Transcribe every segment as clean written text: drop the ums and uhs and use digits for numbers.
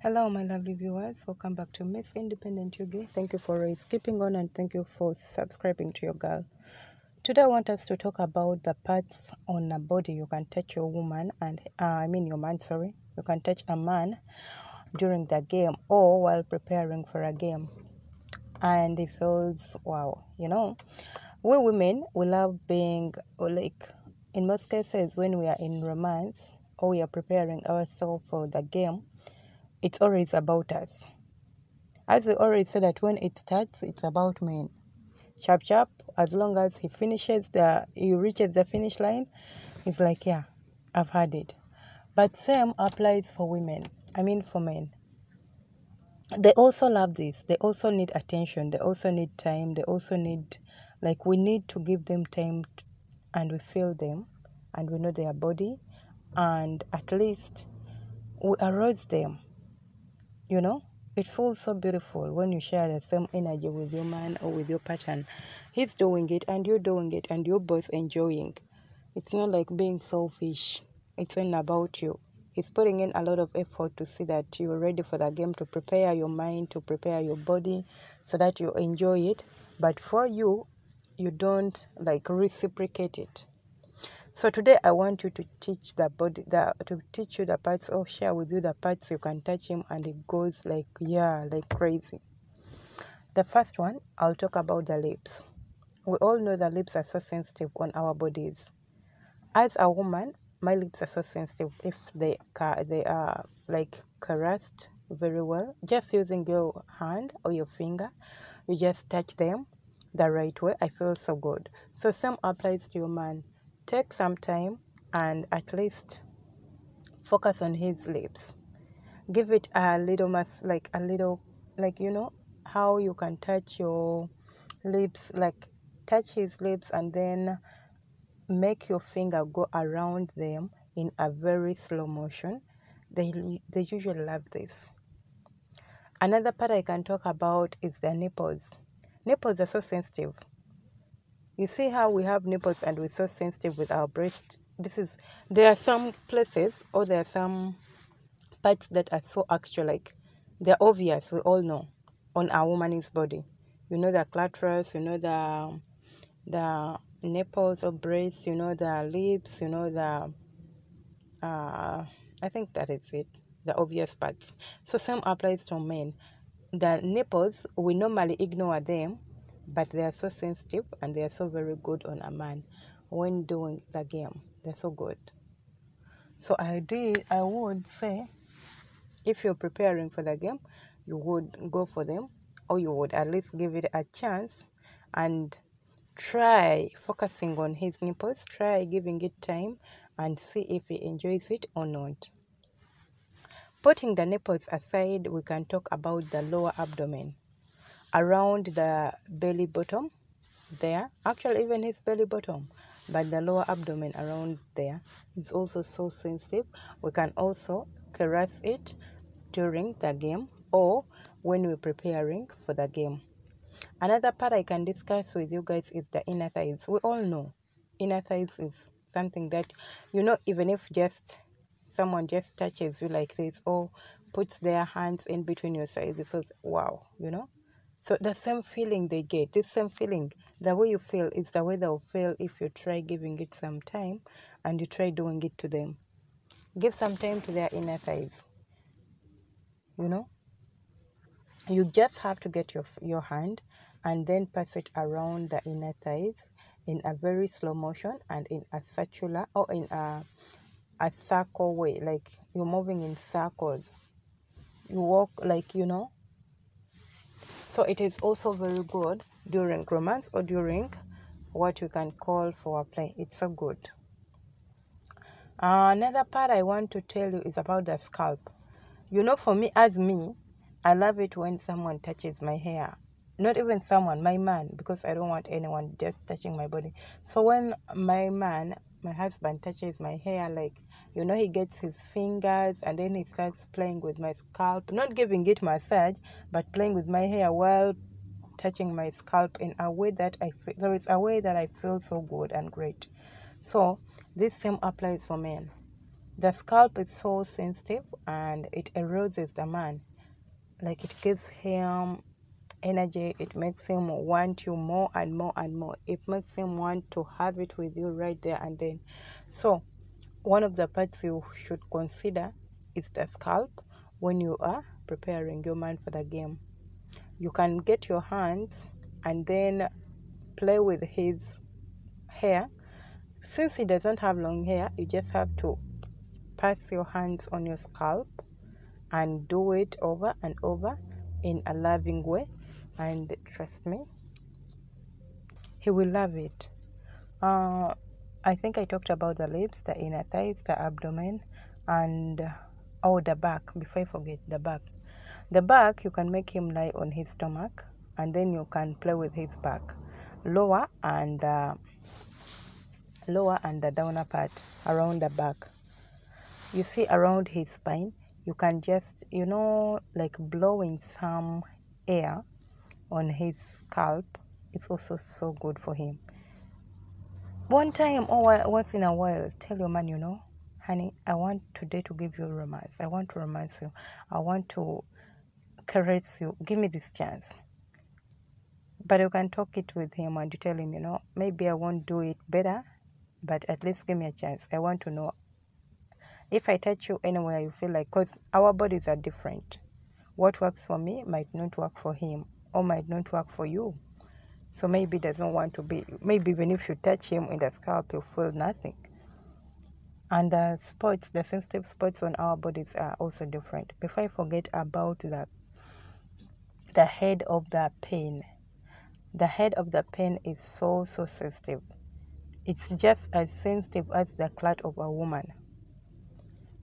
Hello, my lovely viewers. Welcome back to Miss Independent Yugi. Thank you for keeping on and thank you for subscribing to your girl. Today, I want us to talk about the parts on a body you can touch your woman and your man. Sorry, you can touch a man during the game or while preparing for a game, and it feels wow. We women we love being in most cases when we are in romance or we are preparing ourselves for the game. It's always about us. As we already said that when it starts, it's about men. Sharp, sharp, as long as he reaches the finish line, it's like, yeah, I've had it. But same applies for women. For men. They also love this. They also need attention. They also need time. They also need, we need to give them time and we feel them and we know their body and at least we arouse them. It feels so beautiful when you share the same energy with your man or with your partner. He's doing it and you're doing it and you're both enjoying. It's not like being selfish. It's not about you. He's putting in a lot of effort to see that you're ready for the game, to prepare your mind, to prepare your body so that you enjoy it. But for you, you don't reciprocate it. So today I want you to teach to teach you the parts or share with you the parts you can touch him and it goes like crazy. The first one, I'll talk about the lips. We all know the lips are so sensitive on our bodies. As a woman, my lips are so sensitive if they are caressed very well. Just using your hand or your finger, you just touch them the right way. I feel so good. So same applies to your man. Take some time and at least focus on his lips. Give it a little how you can touch your lips, touch his lips and then make your finger go around them in a very slow motion. They usually love this. Another part I can talk about is the nipples. Nipples are so sensitive. You see how we have nipples and we're so sensitive with our breast. There are some places or there are some parts that are so actual, they're obvious, we all know, on a woman's body. You know the clitoris, you know the nipples or breasts, you know the lips, you know I think that is it, the obvious parts. So same applies to men. The nipples, we normally ignore them, but they are so sensitive and they are so very good on a man when doing the game. They're so good. So I would say if you're preparing for the game, you would go for them or you would at least give it a chance and try focusing on his nipples, try giving it time and see if he enjoys it or not. Putting the nipples aside, we can talk about the lower abdomen. Around the belly button there, actually even his belly button, but the lower abdomen around there is also so sensitive. We can also caress it during the game or when we're preparing for the game. Another part I can discuss with you guys is the inner thighs. We all know inner thighs is something that, even if just someone just touches you like this or puts their hands in between your thighs, it feels wow, So the same feeling they get, this same feeling, the way you feel is the way they'll feel if you try giving it some time and you try doing it to them. Give some time to their inner thighs. You just have to get your hand and then pass it around the inner thighs in a very slow motion and in a circular or in a circle way, like you're moving in circles. You walk So it is also very good during romance or during what you can call foreplay. It's so good. Another part I want to tell you is about the scalp. For me, I love it when someone touches my hair. Not even someone, my man, because I don't want anyone just touching my body. So when my husband touches my hair, he gets his fingers and then he starts playing with my scalp, not giving it massage, but playing with my hair while touching my scalp in a way that I feel so good and great. So this same applies for men. The scalp is so sensitive and it erodes the man. Like it gives him energy, it makes him want you more and more and more. It makes him want to have it with you right there and then. So one of the parts you should consider is the scalp when you are preparing your man for the game. You can get your hands and then play with his hair. Since he doesn't have long hair, you just have to pass your hands on your scalp and do it over and over in a loving way, and trust me, he will love it. I think I talked about the lips, the inner thighs, the abdomen, and the back. Before I forget, the back. The back, you can make him lie on his stomach, and then you can play with his back, lower and the downer part around the back. You see around his spine, you can just, like blowing some air on his scalp. It's also so good for him. One time or once in a while, tell your man, honey, I want today to give you romance. I want to romance you. I want to caress you. Give me this chance. But you can talk it with him and you tell him, maybe I won't do it better, but at least give me a chance. I want to know if I touch you anywhere you feel like, because our bodies are different. What works for me might not work for him or might not work for you. So maybe doesn't want to be, maybe even if you touch him in the scalp, you feel nothing. And the sensitive spots on our bodies are also different. Before I forget about the head of the pain. The head of the pain is so sensitive. It's just as sensitive as the clit of a woman.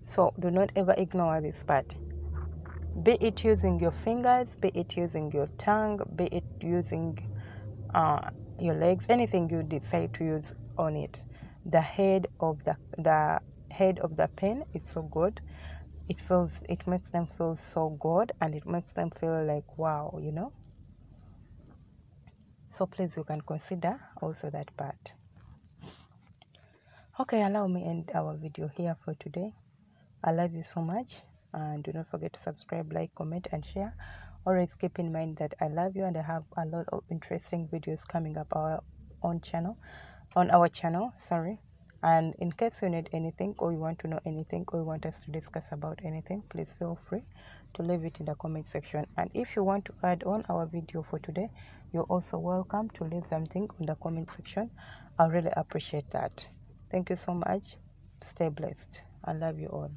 So do not ever ignore this part. Be it using your fingers, be it using your tongue, be it using your legs, anything you decide to use on it. The head of the pen is so good. It makes them feel so good, and it makes them feel like wow, So please, you can consider also that part. Okay, allow me end our video here for today. I love you so much, and do not forget to subscribe, like, comment, and share. Always keep in mind that I love you, and I have a lot of interesting videos coming up on our channel. Sorry. And in case you need anything, or you want to know anything, or you want us to discuss about anything, please feel free to leave it in the comment section. And if you want to add on our video for today, you're also welcome to leave something in the comment section. I really appreciate that. Thank you so much. Stay blessed. I love you all.